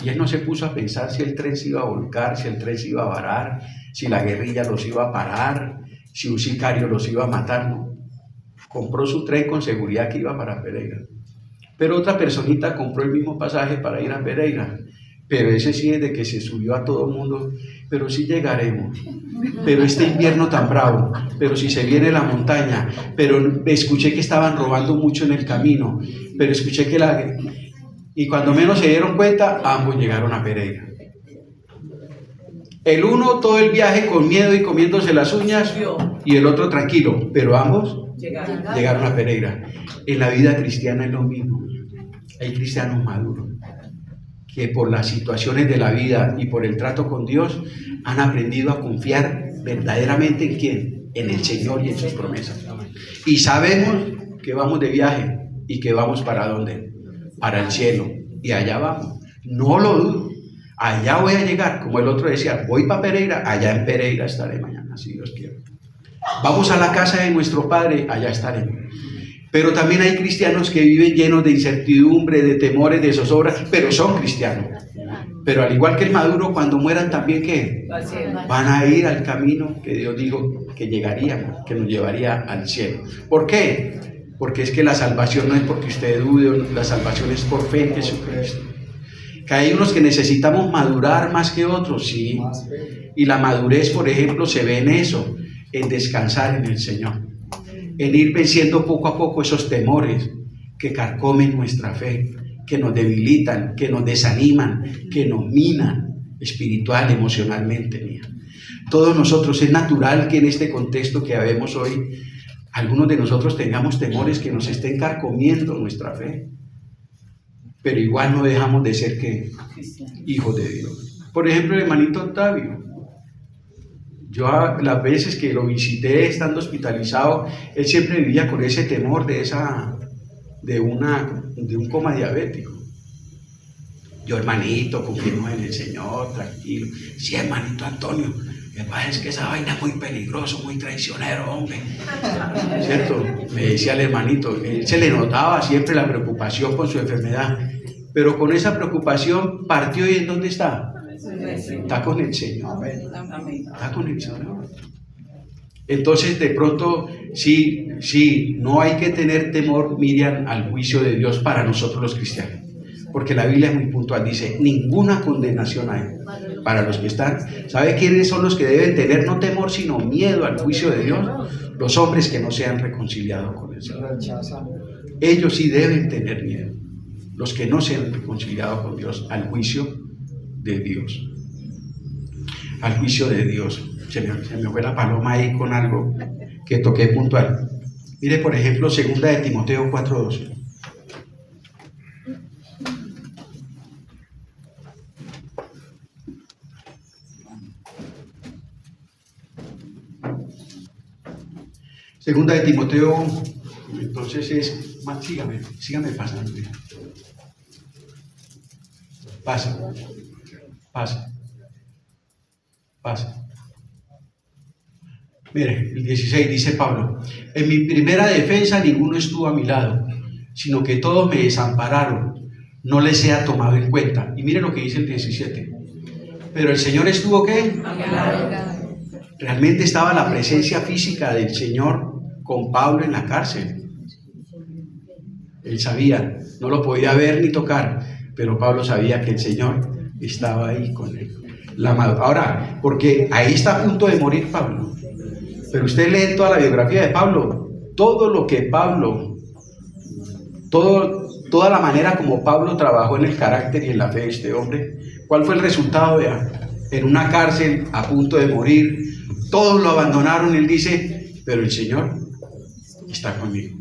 y él no se puso a pensar si el tren se iba a volcar, si el tren se iba a varar, si la guerrilla los iba a parar, si un sicario los iba a matar. No. Compró su tren con seguridad que iba para Pereira. Pero otra personita compró el mismo pasaje para ir a Pereira. Pero ese sí es de que se subió a todo el mundo. Pero sí llegaremos. Pero este invierno tan bravo. Pero si se viene la montaña. Pero escuché que estaban robando mucho en el camino. Pero escuché que Y cuando menos se dieron cuenta, ambos llegaron a Pereira. El uno todo el viaje con miedo y comiéndose las uñas, y el otro tranquilo, pero ambos llegaron a Pereira. En la vida cristiana es lo mismo. Hay cristianos maduros que por las situaciones de la vida y por el trato con Dios han aprendido a confiar verdaderamente en ¿quién? En el Señor y en sus promesas. Y sabemos que vamos de viaje y que vamos ¿para dónde? Para el cielo, y allá vamos, no lo dudo, allá voy a llegar, como el otro decía, voy para Pereira, allá en Pereira estaré mañana, si Dios quiere. Vamos a la casa de nuestro Padre, allá estaremos. Pero también hay cristianos que viven llenos de incertidumbre, de temores, de zozobras, pero son cristianos. Pero al igual que el maduro, cuando mueran también, ¿qué? Van a ir al camino que Dios dijo que llegaríamos, que nos llevaría al cielo. ¿Por qué? Porque es que la salvación no es porque usted dude, la salvación es por fe en Jesucristo. Que hay unos que necesitamos madurar más que otros, sí. Y la madurez, por ejemplo, se ve en eso, en descansar en el Señor, en ir venciendo poco a poco esos temores que carcomen nuestra fe, que nos debilitan, que nos desaniman, que nos minan espiritual, emocionalmente. Mía. Todos nosotros, es natural que en este contexto que vemos hoy, algunos de nosotros tengamos temores que nos estén carcomiendo nuestra fe, pero igual no dejamos de ser que hijos de Dios. Por ejemplo, el hermanito Octavio, yo las veces que lo visité estando hospitalizado, él siempre vivía con ese temor de un coma diabético. Yo, hermanito, confiemos en el Señor, tranquilo. Sí, hermanito Antonio, me parece que esa vaina es muy peligroso, muy traicionero, hombre. ¿Cierto? Me decía el hermanito, él se le notaba siempre la preocupación por su enfermedad, pero con esa preocupación partió. ¿Y en dónde está? Está con el Señor. Está con el Señor. Entonces, de pronto, sí, no hay que tener temor, Miriam, al juicio de Dios para nosotros los cristianos. Porque la Biblia es muy puntual, dice, ninguna condenación hay para los que están. ¿Sabe quiénes son los que deben tener no temor, sino miedo al juicio de Dios? Los hombres que no se han reconciliado con el Señor. Ellos sí deben tener miedo. Los que no se han reconciliado con Dios, al juicio de Dios. Al juicio de Dios. Se me fue la paloma ahí con algo que toqué puntual. Mire, por ejemplo, 2 de Timoteo 4:12. Segunda de Timoteo, entonces es, sígame pasando. Pasa. Mire, el 16 dice Pablo: en mi primera defensa ninguno estuvo a mi lado, sino que todos me desampararon, no les sea tomado en cuenta. Y mire lo que dice el 17. Pero el Señor estuvo, ¿qué? Realmente estaba la presencia física del Señor con Pablo en la cárcel. Él sabía, no lo podía ver ni tocar, pero Pablo sabía que el Señor estaba ahí con él. Ahora, porque ahí está a punto de morir Pablo. Pero usted lee toda la biografía de Pablo, todo lo que Pablo, toda la manera como Pablo trabajó en el carácter y en la fe de este hombre. ¿Cuál fue el resultado? En una cárcel, a punto de morir, todos lo abandonaron. Él dice, pero el Señor está conmigo.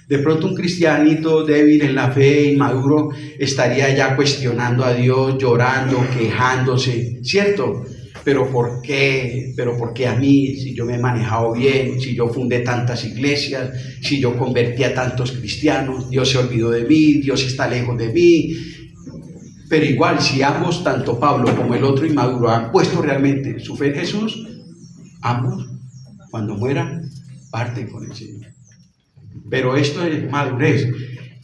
De pronto un cristianito débil en la fe, inmaduro, estaría ya cuestionando a Dios, llorando, quejándose, ¿cierto? ¿Pero por qué? ¿Pero por qué a mí? Si yo me he manejado bien, si yo fundé tantas iglesias, si yo convertí a tantos cristianos, Dios se olvidó de mí, Dios está lejos de mí. Pero igual, si ambos, tanto Pablo como el otro inmaduro, han puesto realmente su fe en Jesús, ambos, cuando mueran, parten con el Señor. Pero esto es madurez.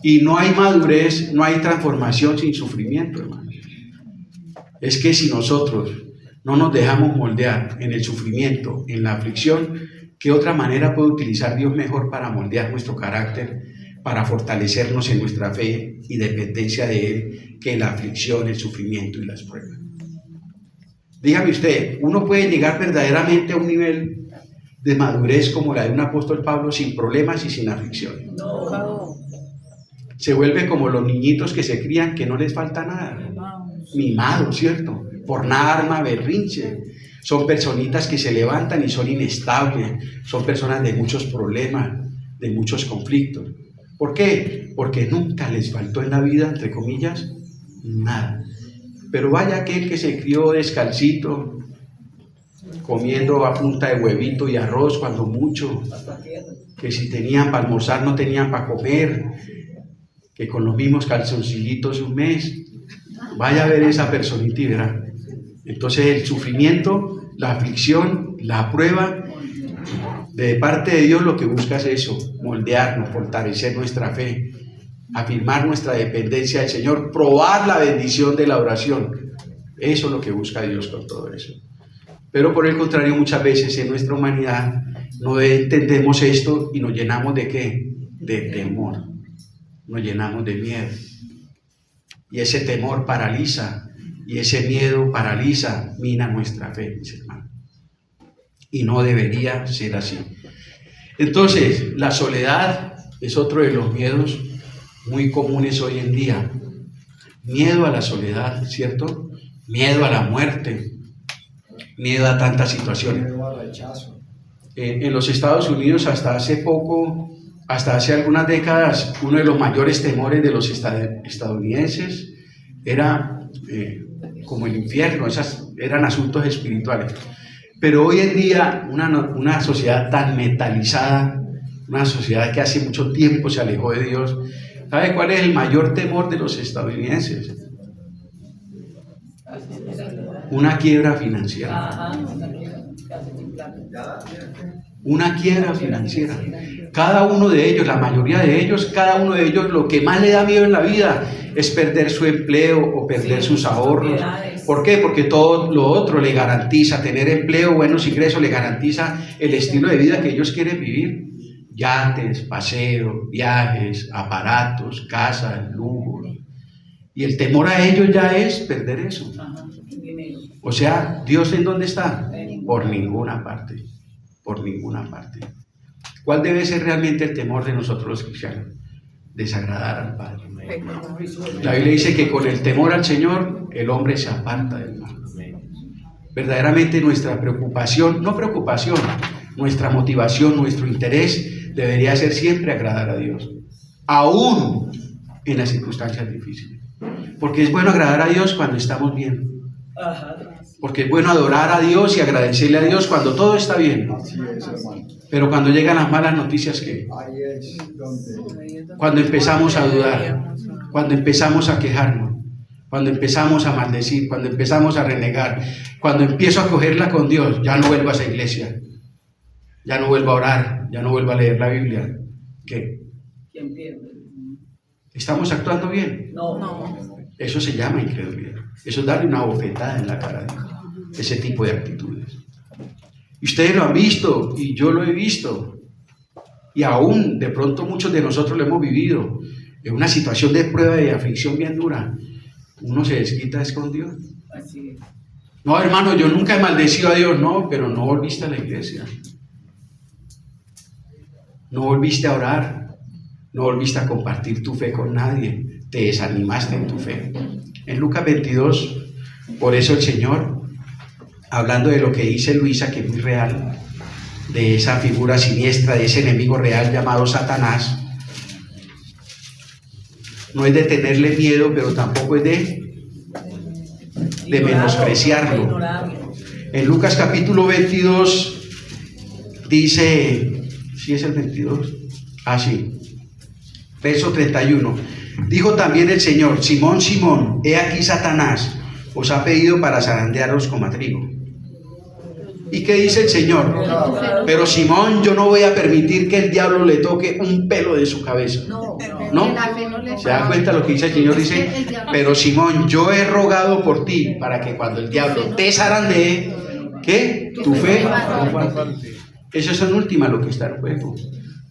Y no hay madurez, no hay transformación sin sufrimiento, hermano. Es que si nosotros no nos dejamos moldear en el sufrimiento, en la aflicción, ¿qué otra manera puede utilizar Dios mejor para moldear nuestro carácter, para fortalecernos en nuestra fe y dependencia de Él, que la aflicción, el sufrimiento y las pruebas? Dígame usted, ¿uno puede llegar verdaderamente a un nivel de madurez como la de un apóstol Pablo sin problemas y sin aflicción? No. Se vuelve como los niñitos que se crían que no les falta nada. Mimados, ¿cierto? Por nada arma berrinche. Son personitas que se levantan y son inestables. Son personas de muchos problemas, de muchos conflictos. ¿Por qué? Porque nunca les faltó en la vida, entre comillas, nada. Pero vaya aquel que se crió descalcito, comiendo a punta de huevito y arroz cuando mucho, que si tenían para almorzar no tenían para comer, que con los mismos calzoncillitos un mes. Vaya a ver esa personita y verá. Entonces el sufrimiento, la aflicción, la prueba, de parte de Dios lo que busca es eso, moldearnos, fortalecer nuestra fe, afirmar nuestra dependencia del Señor, probar la bendición de la oración. Eso es lo que busca Dios con todo eso. Pero por el contrario, muchas veces en nuestra humanidad no entendemos esto y nos llenamos ¿de qué? De temor, nos llenamos de miedo. Y ese temor paraliza, y ese miedo paraliza, mina nuestra fe, mis hermanos. Y no debería ser así. Entonces, la soledad es otro de los miedos muy comunes hoy en día. Miedo a la soledad, ¿cierto? Miedo a la muerte, miedo a tantas situaciones. En los Estados Unidos hasta hace poco, hasta hace algunas décadas, uno de los mayores temores de los estadounidenses era como el infierno, esas eran asuntos espirituales. Pero hoy en día una sociedad tan metalizada, una sociedad que hace mucho tiempo se alejó de Dios, ¿sabe cuál es el mayor temor de los estadounidenses? Una quiebra financiera. Una quiebra financiera. Cada uno de ellos, la mayoría de ellos, cada uno de ellos, lo que más le da miedo en la vida es perder su empleo o perder sus ahorros. ¿Por qué? Porque todo lo otro le garantiza tener empleo, buenos ingresos, le garantiza el estilo de vida que ellos quieren vivir. Yates, paseos, viajes, aparatos, casas, lujos. Y el temor a ellos ya es perder eso. O sea, ¿Dios en dónde está? Por ninguna parte. Por ninguna parte. ¿Cuál debe ser realmente el temor de nosotros los cristianos? Desagradar al Padre. La Biblia dice que con el temor al Señor el hombre se aparta del mal. Verdaderamente nuestra preocupación, no preocupación, nuestra motivación, nuestro interés debería ser siempre agradar a Dios, aún en las circunstancias difíciles. Porque es bueno agradar a Dios cuando estamos bien, Porque es bueno adorar a Dios y agradecerle a Dios cuando todo está bien. Así es, hermano. Pero cuando llegan las malas noticias, ¿qué? Ahí es donde... Cuando empezamos a dudar, cuando empezamos a quejarnos, cuando empezamos a maldecir, cuando empezamos a renegar, cuando empiezo a cogerla con Dios, ya no vuelvo a esa iglesia, ya no vuelvo a orar, ya no vuelvo a leer la Biblia. ¿Qué? ¿Quién pierde? ¿Estamos actuando bien? No. Eso se llama incredulidad. Eso es darle una bofetada en la cara a Dios. Ese tipo de actitudes. Y ustedes lo han visto y yo lo he visto. Y aún de pronto muchos de nosotros lo hemos vivido. En una situación de prueba y de aflicción bien dura, uno se desquita con Dios. Así es. No, hermano, yo nunca he maldecido a Dios. No, pero no volviste a la iglesia. No volviste a orar. No volviste a compartir tu fe con nadie. Te desanimaste en tu fe. En Lucas 22, por eso el Señor, hablando de lo que dice Luisa, que es muy real, de esa figura siniestra, de ese enemigo real llamado Satanás, no es de tenerle miedo, pero tampoco es de menospreciarlo. En Lucas capítulo 22 dice, ¿sí es el 22? Ah, sí. Verso 31. Dijo también el Señor: Simón, Simón, he aquí Satanás os ha pedido para zarandearos como a trigo. ¿Y qué dice el Señor? Pero Simón, yo no voy a permitir que el diablo le toque un pelo de su cabeza. ¿No? ¿Se da cuenta lo que dice el Señor? Dice, pero Simón, yo he rogado por ti para que cuando el diablo te zarandee, ¿qué? Tu fe no falte. Eso es en última lo que está en juego.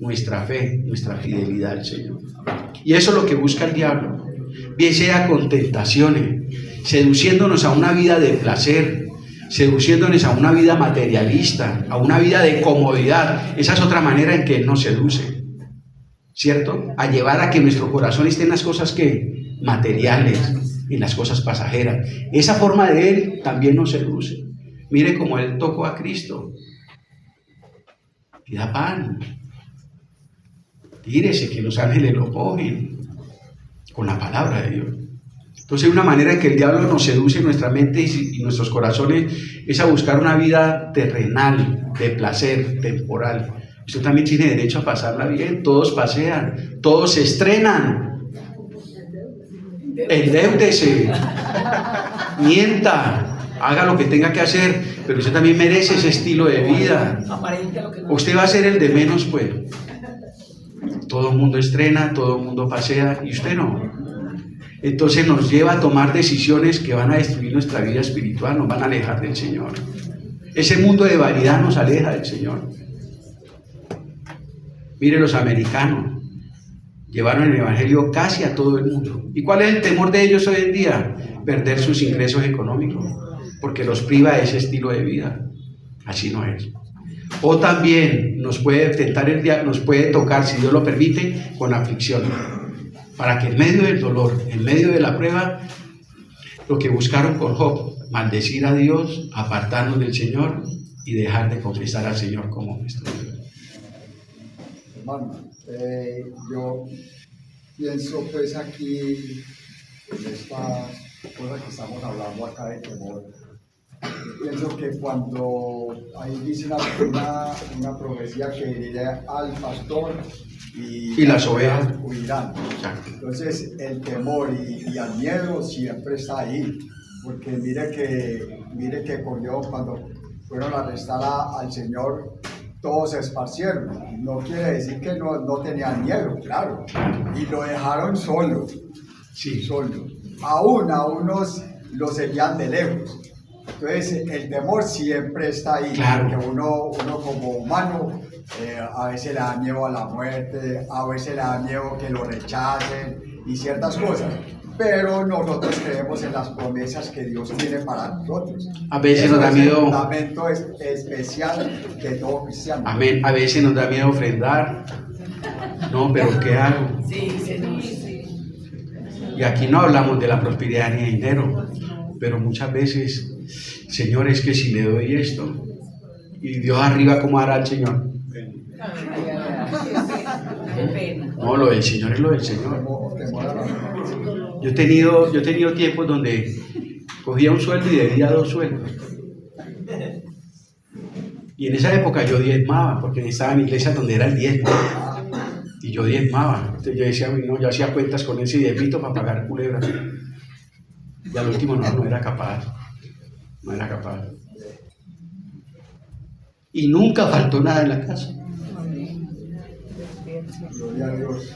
Nuestra fe, nuestra fidelidad al Señor. Y eso es lo que busca el diablo. Bien sea con tentaciones, seduciéndonos a una vida de placer, seduciéndonos a una vida materialista, a una vida de comodidad. Esa es otra manera en que Él nos seduce, ¿cierto? A llevar a que nuestro corazón esté en las cosas que materiales, en las cosas pasajeras. Esa forma de Él también nos seduce. Mire cómo Él tocó a Cristo. Y da pan. Tírese, que los ángeles lo cogen con la palabra de Dios. Entonces, una manera en que el diablo nos seduce en nuestra mente y nuestros corazones es a buscar una vida terrenal, de placer, temporal. Usted también tiene derecho a pasarla bien. Todos pasean, todos se estrenan. Endeúdese, mienta, haga lo que tenga que hacer, pero usted también merece ese estilo de vida. Usted va a ser el de menos, pues. Todo el mundo estrena, todo el mundo pasea y usted no. Entonces nos lleva a tomar decisiones que van a destruir nuestra vida espiritual, nos van a alejar del Señor. Ese mundo de vanidad nos aleja del Señor. Mire, los americanos llevaron el evangelio casi a todo el mundo. ¿Y cuál es el temor de ellos hoy en día? Perder sus ingresos económicos, porque los priva de ese estilo de vida. Así no es. O también nos puede tentar el diablo, nos puede tocar, si Dios lo permite, con aflicción, para que en medio del dolor, en medio de la prueba, lo que buscaron con Job, maldecir a Dios, apartarnos del Señor y dejar de confesar al Señor como nuestro Dios. Hermano, yo pienso pues aquí en esta cosa que estamos hablando acá de temor. Pienso que cuando ahí dice una profecía que dirá al pastor y las ovejas huirán. Entonces el temor y el miedo siempre está ahí, porque mire que corrió cuando fueron a arrestar al Señor, todos se esparcieron. No quiere decir que no tenían miedo, claro, y lo dejaron solo, solo. Aún a unos lo seguían de lejos. Entonces el temor siempre está ahí, porque uno como humano a veces le da miedo a la muerte, a veces le da miedo que lo rechacen y ciertas cosas, pero nosotros creemos en las promesas que Dios tiene para nosotros. A veces nos da miedo. Es el fundamento especial de todo cristiano. Amén. A veces nos da miedo ofrendar. No, pero ¿qué hago? Sí, Señor. Y aquí no hablamos de la prosperidad ni de dinero, pero muchas veces, Señor, es que si le doy esto, y Dios arriba, ¿cómo hará el Señor? No, lo del Señor es lo del Señor. Yo he tenido tiempos donde Cogía un sueldo y debía 2 sueldos. Y en esa época yo diezmaba, porque estaba en iglesias donde era el diezmo. Y yo diezmaba. Entonces yo decía, no, yo hacía cuentas con ese diezmito para pagar culebras. Y al último no era capaz. No era capaz. Y nunca faltó nada en la casa. Gloria a Dios.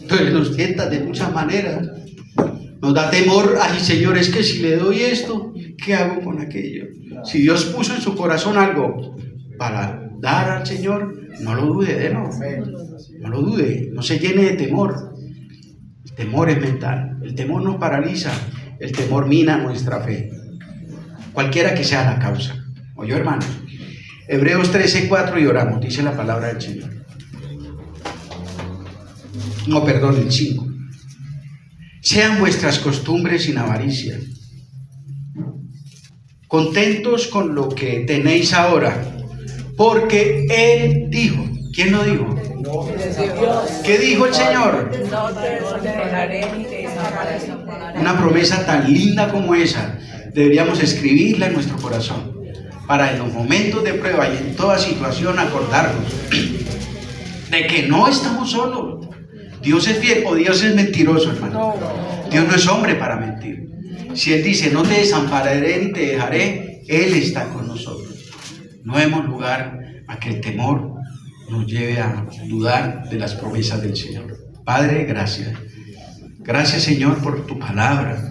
Entonces nos tienta de muchas maneras. Nos da temor, ay Señor, es que si le doy esto, ¿qué hago con aquello? Si Dios puso en su corazón algo para dar al Señor, no lo dude, délo. No lo dude, no se llene de temor. El temor es mental, el temor nos paraliza, el temor mina nuestra fe. Cualquiera que sea la causa. ¿Oyó, hermanos? Hebreos 13:4 y oramos, dice la palabra del Señor. No, perdón, el 5. Sean vuestras costumbres sin avaricia, contentos con lo que tenéis ahora, porque Él dijo. ¿Quién lo dijo? ¿Qué dijo el Señor? No te dejaré ni te desampararé. Una promesa tan linda como esa, deberíamos escribirla en nuestro corazón, para en los momentos de prueba y en toda situación acordarnos de que no estamos solos. Dios es fiel o Dios es mentiroso, hermano. Dios no es hombre para mentir. Si Él dice, no te desampararé ni te dejaré, Él está con nosotros. No demos lugar a que el temor nos lleve a dudar de las promesas del Señor. Padre, gracias. Gracias, Señor, por tu palabra.